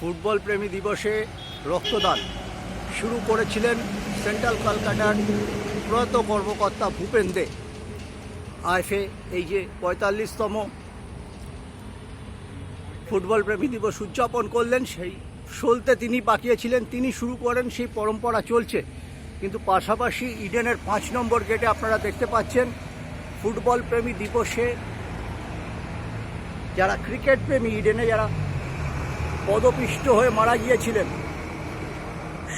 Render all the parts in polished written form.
Football প্রেমী দিবসে রক্তদান শুরু করেছিলেন সেন্ট্রাল কলকাতার প্রয়াত কর্মকর্তা ভূপেন দে। আইএফএ এই যে ৪৫তম ফুটবল প্রেমী দিবস উদযাপন করলেন, সেই সলতে তিনি পাঠিয়েছিলেন, তিনি শুরু করেন, সেই পরম্পরা চলছে। কিন্তু পাশাপাশি ইডেনের ৫ নম্বর গেটে আপনারা দেখতে পাচ্ছেন ফুটবল প্রেমী দিবসে যারা ক্রিকেট প্রেমী, ইডেনে যারা পদপিষ্ট হয়ে মারা গিয়েছিলেন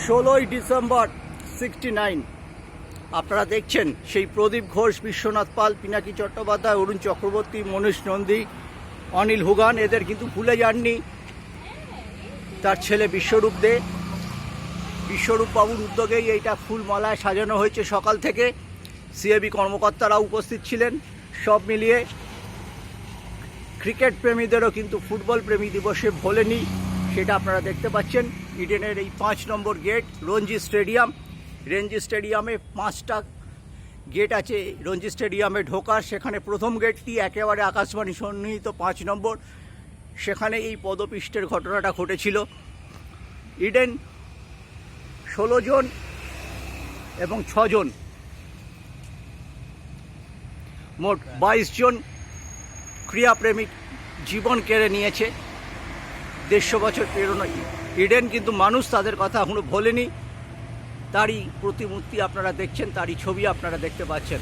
১৬ই ডিসেম্বর 69, আপনারা দেখছেন সেই প্রদীপ ঘোষ, বিশ্বনাথ পাল, পিনাকি চট্টোপাধ্যায়, অরুণ চক্রবর্তী, মনীষ নন্দী, অনিল হুগান, এদের কিন্তু ভুলে যাননি তার ছেলে বিশ্বরূপ দে। বিশ্বরূপ বাবুর উদ্যোগেই এইটা ফুলমালায় সাজানো হয়েছে সকাল থেকে। সিএবি কর্মকর্তারা উপস্থিত ছিলেন। সব মিলিয়ে ক্রিকেট প্রেমীদেরও কিন্তু ফুটবল প্রেমী দিবসে ভোলেনি, সেটা আপনারা দেখতে পাচ্ছেন। ইডেনের এই ৫ নম্বর গেট রঞ্জি স্টেডিয়াম, রঞ্জি স্টেডিয়ামে ৫টা গেট আছে রঞ্জি স্টেডিয়ামে ঢোকার। সেখানে প্রথম গেটটি একেবারে আকাশবাণী সন্নিহিত ৫ নম্বর, সেখানে এই পদপিষ্টের ঘটনাটা ঘটেছিল। ইডেন ১৬ জন এবং ৬ জন, মোট ২২ জন ক্রীড়াপ্রেমিক জীবন কেড়ে নিয়েছে। ১৫০ বছর পেরোনো ইডেন, কিন্তু মানুষ তাদের কথা এখনো ভোলেনি। তারই প্রতিমূর্তি আপনারা দেখছেন, তারই ছবি আপনারা দেখতে পাচ্ছেন।